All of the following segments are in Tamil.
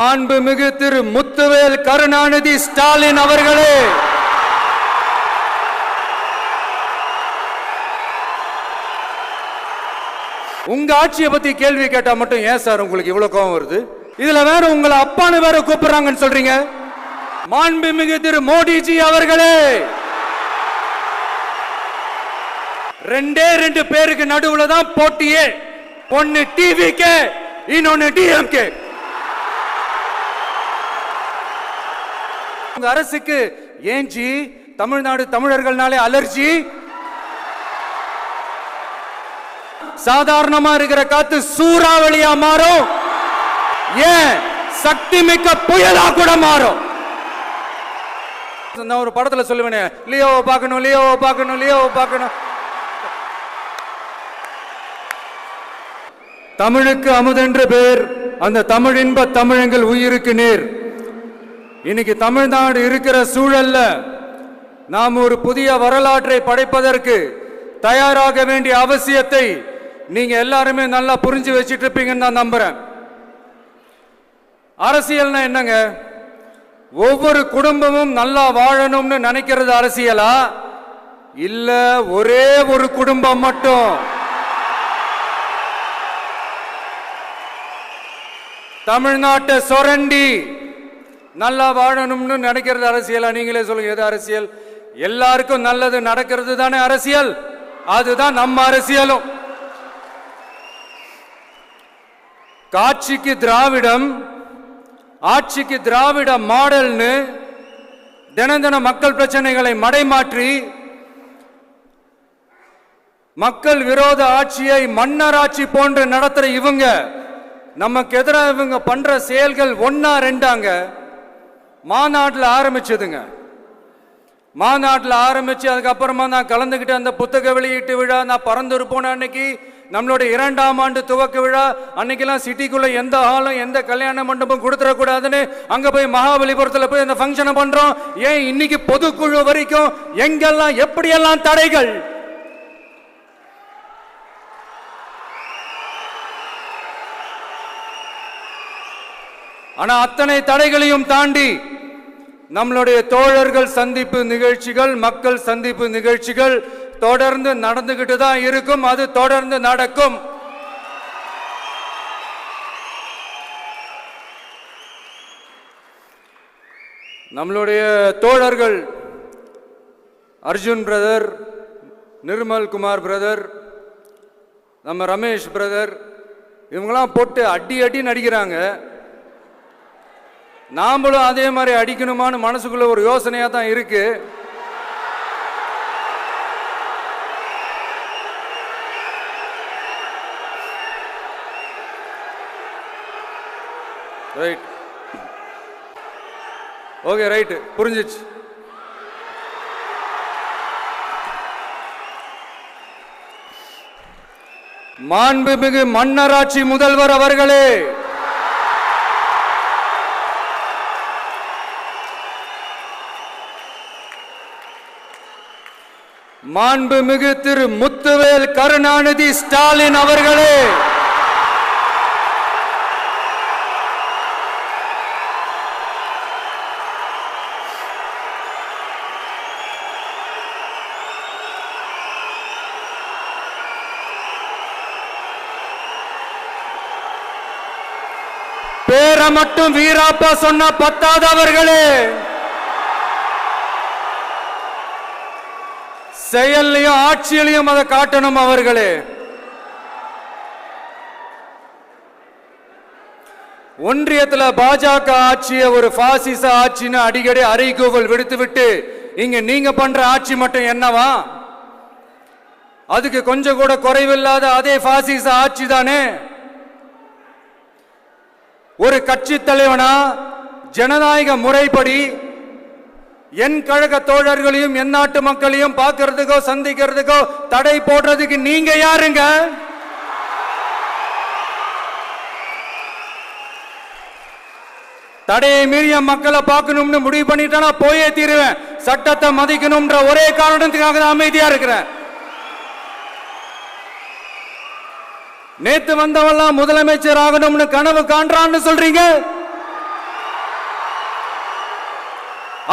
மாண்புமிகு திரு முத்துவேல் கருணாநிதி ஸ்டாலின் அவர்களே, உங்க ஆட்சியை பத்தி கேள்வி கேட்டா மட்டும் ஏன் சார் உங்களுக்கு இவ்வளவு கோபம் வருது? இதுல வேற உங்களை அப்பான்னு வேற கூப்பிடுறாங்கன்னு சொல்றீங்க. மாண்புமிகு திரு மோடிஜி அவர்களே, ரெண்டு பேருக்கு நடுவுல தான் போட்டியே. ஒன்னு டிவிகே, இன்னொன்னு டிஎம்கே. உங்க அரசுக்கு ஏஞ்சி தமிழ்நாடு தமிழர்கள்னாலே அலர்ஜி? சாதாரணமா இருக்கிற காத்து சூறாவளியா மாறும், ஏன் சக்தி மிக்க புயலா கூட மாறும். நான் ஒரு படத்துல சொல்லுவேனே, லியோவை பார்க்கணும், லியோவை பார்க்கணும், லியோவை பார்க்கணும். தமிழுக்கு அமுதென்று பேர், அந்த தமிழின்ப தமிழங்கள் உயிருக்கு நேர். இன்னைக்கு தமிழ்நாடு இருக்கிற சூழல்ல நாம் ஒரு புதிய வரலாற்றை படைப்பதற்கு தயாராக வேண்டிய அவசியத்தை நீங்க எல்லாருமே நல்லா புரிஞ்சு வச்சிட்டு இருப்பீங்கன்னு நான் நம்புறேன். அரசியல்னா என்னங்க? ஒவ்வொரு குடும்பமும் நல்லா வாழணும்னு நினைக்கிறது அரசியலா? இல்ல ஒரே ஒரு குடும்பம் மட்டும் தமிழ்நாட்டை சொரண்டி நல்லா வாழணும்னு நினைக்கிறது அரசியலா? நீங்களே சொல்லுங்க, எது அரசியல்? எல்லாருக்கும் நல்லது நடக்கிறது தானே அரசியல். அதுதான் நம்ம அரசியலும். காட்சிக்கு திராவிடம், ஆட்சிக்கு திராவிட மாடல்னு தினம் தினம் மக்கள் பிரச்சனைகளை மடைமாற்றி மக்கள் விரோத ஆட்சியை மன்னராட்சி போன்று நடத்துற இவங்க, நமக்கு எதிராக இவங்க பண்ற செயல்கள் ஒன்னா ரெண்டாங்க. மாநாட்டில் ஆரம்பிச்சதுங்க. மாநாட்டில் ஆரம்பிச்சு அதுக்கப்புறமா நான் கலந்துக்கிட்ட அந்த புத்தக வெளியீட்டு விழா, நான் பறந்து போன அன்னைக்கு நம்மளுடைய 2ஆம் ஆண்டு துவக்க விழா அன்னைக்கெல்லாம் சிட்டிக்குள்ள எந்த ஹாலும் எந்த கல்யாண மண்டபம் கொடுத்துடக்கூடாதுன்னு அங்க போய் மகாபலிபுரத்தில் போய் அந்த ஃபங்க்ஷனை பண்றோம். ஏன் இன்னைக்கு பொதுக்குழு வரைக்கும் எங்கெல்லாம் எப்படியெல்லாம் தடைகள்? ஆனா அத்தனை தடைகளையும் தாண்டி நம்மளுடைய தோழர்கள் சந்திப்பு நிகழ்ச்சிகள், மக்கள் சந்திப்பு நிகழ்ச்சிகள் தொடர்ந்து நடந்துகிட்டு தான் இருக்கும். அது தொடர்ந்து நடக்கும். நம்மளுடைய தோழர்கள் அர்ஜுன் பிரதர், நிர்மல் குமார் பிரதர், நம்ம ரமேஷ் பிரதர், இவங்கெல்லாம் போட்டு அடி அடி நடிக்கிறாங்க. நாமளும் அதே மாதிரி அடிக்கணுமான்னு மனசுக்குள்ள ஒரு யோசனையா தான் இருக்கு. ரைட், ஓகே, ரைட், புரிஞ்சிச்சு. மாண்புமிகு மன்னராட்சி முதல்வர் அவர்களே, மாண்புமிகு திரு முத்துவேல் கருணாநிதி ஸ்டாலின் அவர்களே, பேரை மட்டும் வீராப்பா சொன்ன பத்தாதவர்களே, செயல்லையும் ஆட்சியிலையும் அதை காட்டணும் அவர்களே. ஒன்றியத்தில் பாஜக ஆட்சியை ஒரு பாசிச ஆட்சின்னு அடிக்கடி அறைகூவல் விடுத்துவிட்டு இங்க நீங்க பண்ற ஆட்சி மட்டும் என்னவா? அதுக்கு கொஞ்சம் கூட குறைவில்லாத அதே பாசிச ஆட்சி தானே. ஒரு கட்சி தலைவனா ஜனநாயக முறைப்படி என் கழக தோழர்களையும் என் நாட்டு மக்களையும் பார்க்கறதுக்கோ சந்திக்கிறதுக்கோ தடை போடுறதுக்கு நீங்க யாருங்க? தடையை மீறிய மக்களை பார்க்கணும்னு முடிவு பண்ணிட்டா போயே தீருவேன். சட்டத்தை மதிக்கணும்ன்ற ஒரே காரணத்துக்காக தான் அமைதியா இருக்கிறேன். நேத்து வந்தவெல்லாம் முதலமைச்சர் ஆகணும்னு கனவு காண்றான்னு சொல்றீங்க.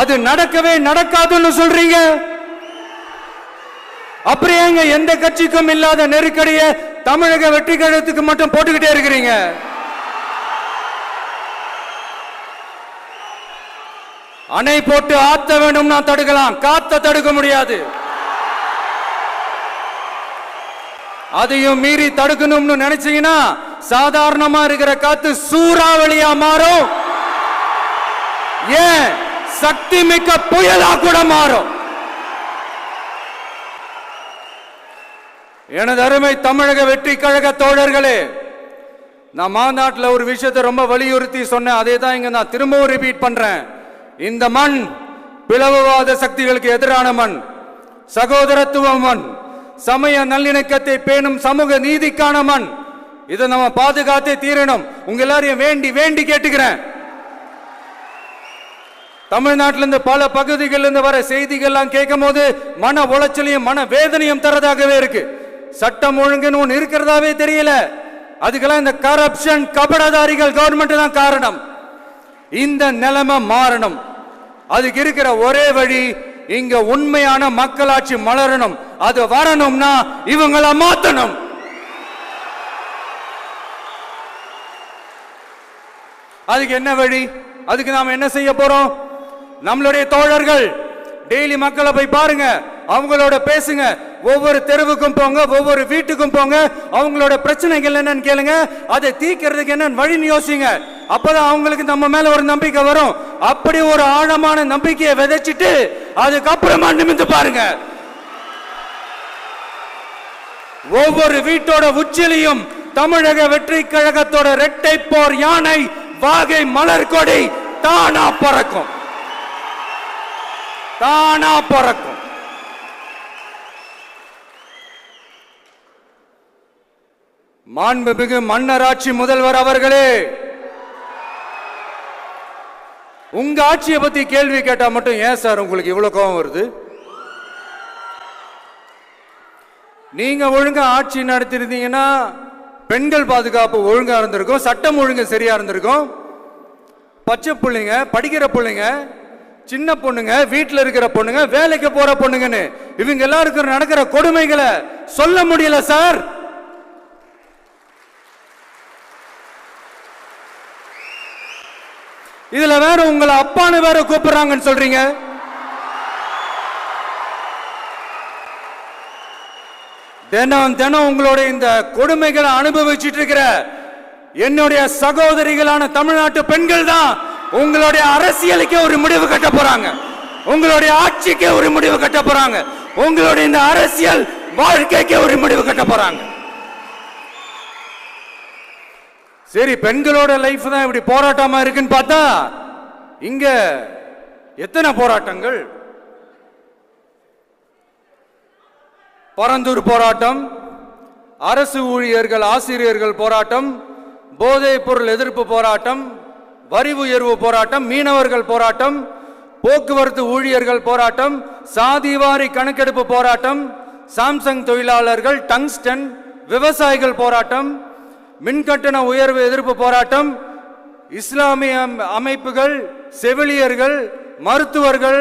அது நடக்கவே நடக்காதுன்னு சொல்றீங்க. அப்புறம் ஏங்க எந்த கட்சிக்கும் இல்லாத நெருக்கடியை தமிழக வெற்றி கழகத்துக்கு மட்டும் போட்டுக்கிட்டே இருக்கிறீங்க? அணை போட்டு ஆத்த வேணும்னா தடுக்கலாம், காத்த தடுக்க முடியாது. அதையும் மீறி தடுக்கணும்னு நினைச்சீங்கன்னா சாதாரணமா இருக்கிற காத்து சூறாவளியா மாறும், ஏன் சக்தி மிக்க புயலா கூட மாறும். எனது அருமை தமிழக வெற்றி கழக தோழர்களே, நான் மாநாட்டில் ஒரு விஷயத்தை ரொம்ப வலியுறுத்தி சொன்னேன். அதே தான் இங்க நான் திரும்பவும் ரிப்பீட் பண்றேன். இந்த மண் பிளவுவாத சக்திகளுக்கு எதிரான மண், சகோதரத்துவ மண், சமய நல்லிணக்கத்தை பேணும் சமூக நீதிக்கான மண். இதை நம்ம பாதுகாத்தே தீரணும். உங்க எல்லாரையும் வேண்டி வேண்டி கேட்டுக்கிறேன். தமிழ்நாட்டிலிருந்து பல பகுதிகளிலிருந்து வர செய்திகள்லாம் கேட்கும் போது மன உளைச்சலையும் மன வேதனையும் தரதாகவே இருக்கு. சட்டம் ஒழுங்குன்னு ஒன்று இருக்கிறதாவே தெரியல. அதுக்கெல்லாம் இந்த கரப்ஷன் கபடதாரிகள் கவர்மெண்ட் தான் காரணம். இந்த நிலைமை மாறணும். அதுக்கு இருக்கிற ஒரே வழி, இங்க உண்மையான மக்களாட்சி மலரணும். அது வரணும்னா இவங்கள மாத்தணும். அதுக்கு என்ன வழி? அதுக்கு நாம என்ன செய்ய போறோம்? நம்மளுடைய தோழர்கள் டெய்லி மக்களை போய் பாருங்க, அவங்களோட பேசுங்க, ஒவ்வொரு தெருவுக்கும் போங்க, ஒவ்வொரு வீட்டுக்கும் போங்க, அவங்களோட பிரச்சனைகள் என்னன்னு கேளுங்க, அதை தீர்க்கிறதுக்கு என்ன வழின்னு யோசிங்க. அப்பதான் அவங்களுக்கு நம்ம மேல ஒரு நம்பிக்கை வரும். அப்படி ஒரு ஆழமான நம்பிக்கையை விதைச்சிட்டு அதுக்கப்புறமா நிமிந்து பாருங்க. ஒவ்வொரு வீட்டோட உச்சிலையும் தமிழக வெற்றி கழகத்தோட இரட்டை போர் யானை வாகை மலர் கொடி தானா பறக்கும், தானா பறக்கும். மாண்புமிகு மன்னராட்சி முதல்வர் அவர்களே, உங்க ஆட்சியை பத்தி கேள்வி கேட்டா மட்டும் ஏன் சார் உங்களுக்கு இவ்வளவு கோபம் வருது? நீங்க ஒழுங்கா ஆட்சி நடத்திருந்தீங்கன்னா பெண்கள் பாதுகாப்பு ஒழுங்கா இருந்திருக்கும், சட்டம் ஒழுங்கு சரியா இருந்திருக்கும். பச்சை பிள்ளைங்க, படிக்கிற பிள்ளைங்க, சின்ன பொண்ணுங்க, வீட்டில் இருக்கிற பொண்ணுங்க, வேலைக்கு போற பொண்ணுங்கன்னு இவங்க எல்லாருக்கும் நடக்கிற கொடுமைகளை சொல்ல முடியல சார். இதுல வேற உங்களை அப்பான்னு வேற கூப்பிடுறாங்கன்னு சொல்றீங்க. தினம் தினம் உங்களுடைய இந்த கொடுமைகளை அனுபவிச்சுட்டு இருக்கிற என்னுடைய சகோதரிகளான தமிழ்நாட்டு பெண்கள் தான் உங்களுடைய அரசியலுக்கே ஒரு முடிவு கட்ட போறாங்க, உங்களுடைய ஆட்சிக்கே ஒரு முடிவு கட்ட போறாங்க, உங்களுடைய இந்த அரசியல் வாழ்க்கைக்கே ஒரு முடிவு கட்ட போறாங்க. சரி, பெண்களோட லைஃப் தான் இப்படி போராட்டமா இருக்குன்னு பார்த்தா இங்க எத்தனை போராட்டங்கள்? பரந்தூர் போராட்டம், அரசு ஊழியர்கள் ஆசிரியர்கள் போராட்டம், போதைப் பொருள் எதிர்ப்பு போராட்டம், வரி உயர்வு போராட்டம், மீனவர்கள் போராட்டம், போக்குவரத்து ஊழியர்கள் போராட்டம், சாதிவாரி கணக்கெடுப்பு போராட்டம், சாம்சங் தொழிலாளர்கள், டங்ஸ்டன், விவசாயிகள் போராட்டம், மின்கட்டண உயர்வு எதிர்ப்பு போராட்டம், இஸ்லாமிய அமைப்புகள், செவிலியர்கள், மருத்துவர்கள்,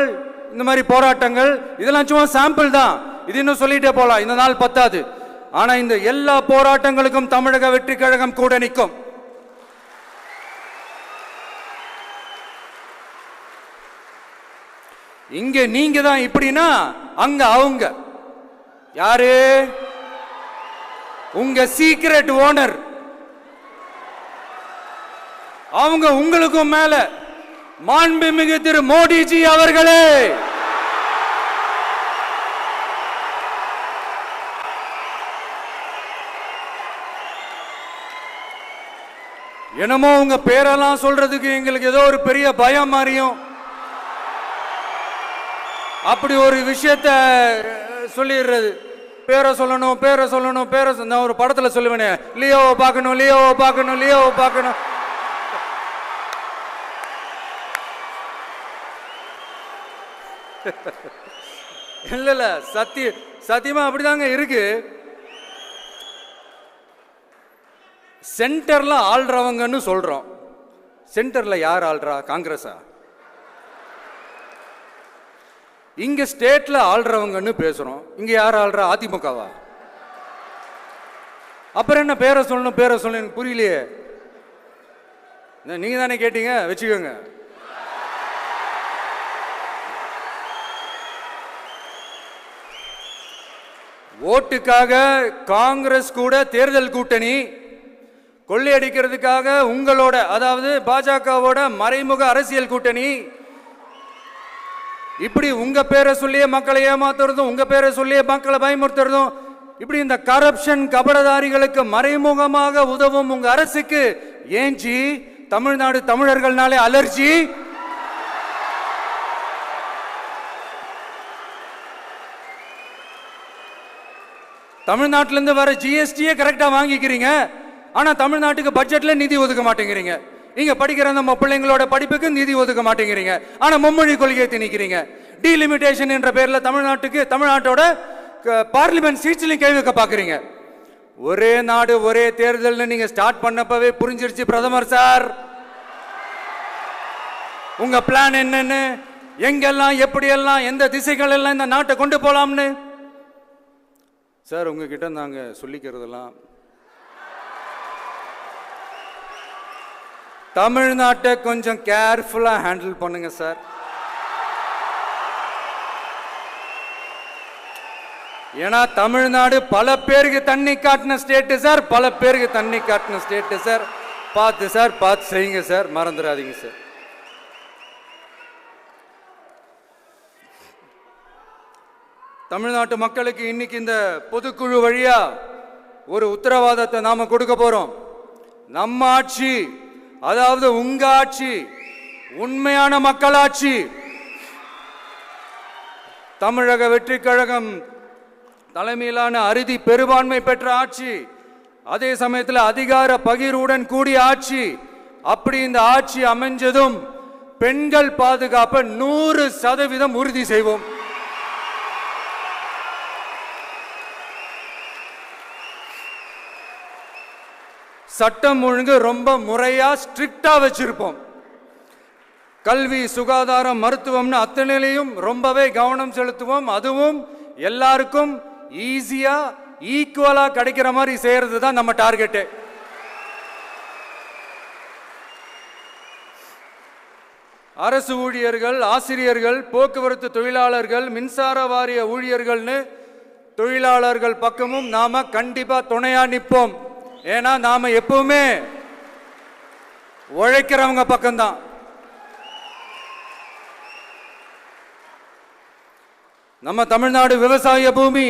இந்த மாதிரி போராட்டங்கள். இதெல்லாம் சும்மா சாம்பிள் தான். இது இன்னும் சொல்லிட்டே போலாம், இந்த நாள் பத்தாது. ஆனா இந்த எல்லா போராட்டங்களுக்கும் தமிழக வெற்றி கழகம் கூட நிற்கும். இங்க நீங்க தான் இப்படின்னா அங்க அவங்க யாரு? உங்க சீக்ரெட் ஓனர். அவங்க உங்களுக்கும் மேல மாண்புமிகு திரு மோடிஜி அவர்களே, என்னமோ உங்க பேரெல்லாம் சொல்றதுக்கு எங்களுக்கு ஏதோ ஒரு பெரிய பயம் மாதிரியும் அப்படி ஒரு விஷயத்த சொல்லிடுறது. பேரை சொல்லணும், பேரை சொல்லணும், பேரை நான் ஒரு படத்துல சொல்லுவேனே, லியோவை பார்க்கணும், லியோவை பார்க்கணும், லியோவை பார்க்கணும். இல்ல இல்ல, சத்தியமா அப்படிதாங்க இருக்கு. சென்டர்ல ஆள்றவங்கன்னு சொல்றோம். சென்டர்ல யார் ஆள்றா? காங்கிரஸா? இங்க ஸ்டேட்ல ஆள்றவங்கன்னு பேசுறோம். இங்க யார் ஆள்றா? அதிமுகவா? அப்புறம் என்ன பேரை சொல்லணும் பேரை சொல்லணும்? எனக்கு புரியலையே. நீங்க தானே கேட்டீங்க, வச்சுக்கோங்க. ஓட்டுக்காக காங்கிரஸ் கூட தேர்தல் கூட்டணி, கொள்ளையடிக்கிறதுக்காக உங்களோட, அதாவது பாஜகவோட மறைமுக அரசியல் கூட்டணி, இப்படி உங்க பேரை சொல்லியே மக்களை ஏமாத்துறதும், உங்க பேரை சொல்லியே மக்களை பயமுறுத்துறதும், இப்படி இந்த கரப்ஷன் கபடதாரிகளுக்கு மறைமுகமாக உதவும் உங்க அரசுக்கு ஏஞ்சி தமிழ்நாடு தமிழர்கள்னாலே அலர்ஜி. தமிழ்நாட்டிலிருந்து வர ஜிஎஸ்டியே கரெக்டா வாங்கிக்கிறீங்க, ஆனா தமிழ்நாட்டுக்கு பட்ஜெட்ல நிதி ஒதுக்க மாட்டேங்கிறீங்க. இங்க படிக்கிற நம்ம பிள்ளைங்களோட படிப்புக்கு நிதி ஒதுக்க மாட்டேங்கிறீங்க, ஆனா மும்மொழி கொள்கையை திணிக்கிறீங்க. டீலிமிட்டேஷன் என்ற பேர்ல தமிழ்நாட்டோட பார்லிமெண்ட் சீட்ஸ்லையும் கை வைக்க பாக்குறீங்க. ஒரே நாடு ஒரே தேர்தல் நீங்க ஸ்டார்ட் பண்ணப்பவே புரிஞ்சிருச்சு பிரதமர் சார், உங்க பிளான் என்னன்னு, எங்கெல்லாம் எப்படியெல்லாம் எந்த திசைகள் எல்லாம் இந்த நாட்டை கொண்டு போலாம்னு. சார் உங்ககிட்ட நாங்க சொல்லிக்கிறதெல்லாம், தமிழ்நாட்டை கொஞ்சம் கேர்ஃபுல்லா ஹேண்டில் பண்ணுங்க சார். ஏன்னா தமிழ்நாடு பல பேருக்கு தண்ணி காட்டின ஸ்டேட் சார், பல பேருக்கு தண்ணி காட்டின ஸ்டேட் சார். பார்த்து சார், பார்த்து செய்யுங்க சார், மறந்துடாதீங்க சார். தமிழ்நாட்டு மக்களுக்கு இன்னைக்கு இந்த பொதுக்குழு வழியா ஒரு உத்தரவாதத்தை நாம கொடுக்க போறோம். நம்ம ஆட்சி, அதாவது உங்க ஆட்சி, உண்மையான மக்களாட்சி, தமிழக வெற்றி கழகம் தலைமையிலான அறுதி பெரும்பான்மை பெற்ற ஆட்சி, அதே சமயத்தில் அதிகார பகிர்வுடன் கூடிய ஆட்சி. அப்படி இந்த ஆட்சி அமைஞ்சதும் பெண்கள் பாதுகாப்பை 100% உறுதி செய்வோம். சட்டம் ஒழுங்கு ரொம்ப முறையா ஸ்ட்ரிக்டா வச்சிருப்போம். கல்வி, சுகாதாரம், மருத்துவம்னு அத்தனையிலையும் ரொம்பவே கவனம் செலுத்துவோம். அதுவும் எல்லாருக்கும் ஈஸியா ஈக்குவலா கிடைக்கிற மாதிரி செய்யறது தான் நம்ம டார்கெட். அரசு ஊழியர்கள், ஆசிரியர்கள், போக்குவரத்து தொழிலாளர்கள், மின்சார வாரிய ஊழியர்கள்னு தொழிலாளர்கள் பக்கமும் நாம கண்டிப்பா துணையா நிற்போம். ஏன்னா நாம எப்பவுமே உழைக்கிறவங்க பக்கம்தான். நம்ம தமிழ்நாடு விவசாய பூமி,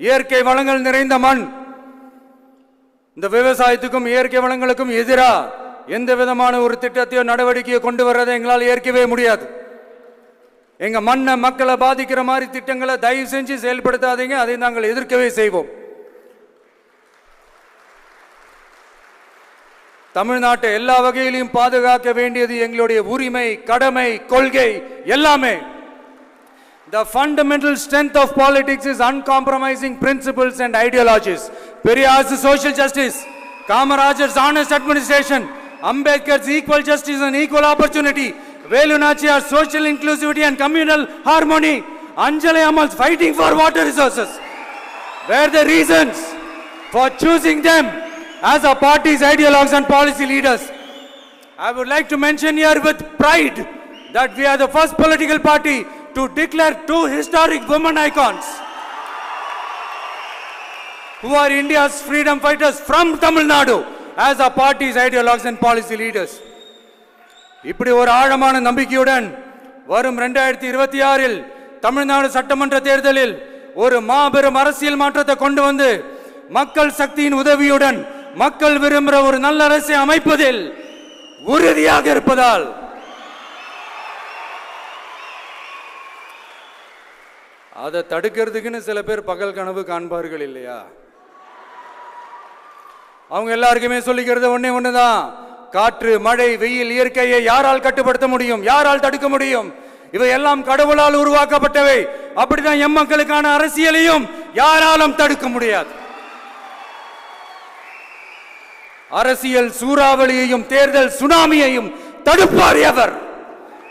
இயற்கை வளங்கள் நிறைந்த மண். இந்த விவசாயத்துக்கும் இயற்கை வளங்களுக்கும் எதிராக எந்த விதமான ஒரு திட்டத்தையோ நடவடிக்கையோ கொண்டு வர்றதை எங்களால் ஏற்கவே முடியாது. எங்க மண்ணை, மக்களை பாதிக்கிற மாதிரி திட்டங்களை தயவு செஞ்சு செயல்படுத்தாதீங்க, அதை நாங்கள் எதிர்க்கவே செய்வோம். தமிழ்நாட்டை எல்லா வகையிலும் பாதுகாக்க வேண்டியது எங்களுடைய உரிமை, கடமை, கொள்கை எல்லாமே. The fundamental strength of politics is uncompromising principles and ideologies. Periyar's social justice, Kamarajar's honest administration, Ambedkar's equal justice and equal opportunity, Velu Nachiyar's social inclusivity and communal harmony, Anjali Ammal's fighting for water resources were the reasons for choosing them as our party's ideologues and policy leaders. I would like to mention here with pride that we are the first political party to declare 2 historic women icons who are India's freedom fighters from Tamil Nadu as our party's ideologues and policy leaders. இப்படி ஒரு ஆழமான நம்பிக்கையுடன் வரும் 2026இல் தமிழ்நாடு சட்டமன்ற தேர்தலில் ஒரு மாபெரும் அரசியல் மாற்றத்தை கொண்டு வந்து மக்கள் சக்தியின் உதவியுடன் மக்கள் விரும்புகிற ஒரு நல்ல அரசை அமைப்பதில் உறுதியாக இருப்பதால் அதை தடுக்கிறதுக்குன்னு சில பேர் பகல் கனவு காண்பார்கள் இல்லையா? அவங்க எல்லாருக்குமே சொல்லிக்கிறது ஒண்ணுதான், காற்று, மழை, வெயில், இயற்கையை யாரால் கட்டுப்படுத்த முடியும்? யாரால் தடுக்க முடியும்? இவை எல்லாம் கடவுளால் உருவாக்கப்பட்டவை. அப்படிதான் எம் மக்களுக்கான அரசியலையும் யாராலும் தடுக்க முடியாது. அரசியல் சூறாவளியையும் தேர்தல் சுனாமியையும் தடுப்பார் எவர்.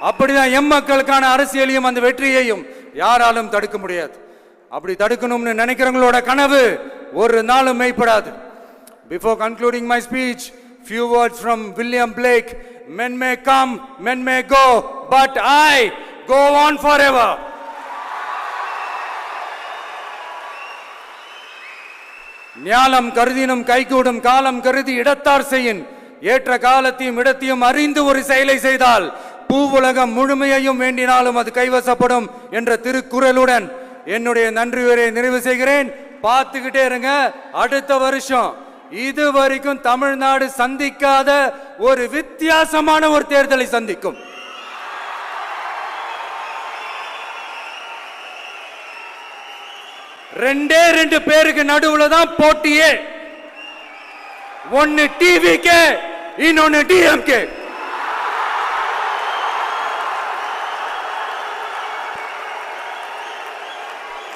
அப்படிதான் எம் மக்களுக்கான அரசியலையும் அந்த வெற்றியையும் யாராலும் தடுக்க முடியாது. அப்படி தடுக்கணும்னு நினைக்கிறவங்களோட கனவு ஒரு நாளும் மெய்ப்படாது. Before concluding my speech, few words from William Blake. Men may come, men may go, but I go on forever. ஞாலம் கருதினும் கைகூடும் காலம் கருதி இடத்தார் செய்யின் ஏற்ற காலத்தையும் இடத்தையும் அறிந்து ஒரு செயலை செய்தால் பூவுலகம் முழுமையையும் வேண்டினாலும் அது கைவசப்படும் என்ற திருக்குறளுடன் என்னுடைய நன்றி உரையை நிறைவு செய்கிறேன். பார்த்துக்கிட்டே இருங்க. அடுத்த வருஷம் இதுவரைக்கும் தமிழ்நாடு சந்திக்காத ஒரு வித்தியாசமான ஒரு தேர்தலை சந்திக்கும். ரெண்டே ரெண்டு பேருக்கு நடுவுல தான் போட்டியே. ஒன்னு டிவிகே, இன்னொன்னு டிஎம்கே.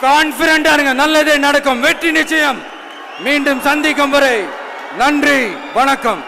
கான்பிடண்டா இருங்க, நல்லதே நடக்கும், வெற்றி நிச்சயம். மீண்டும் சந்திக்கும் வரை நன்றி, வணக்கம்.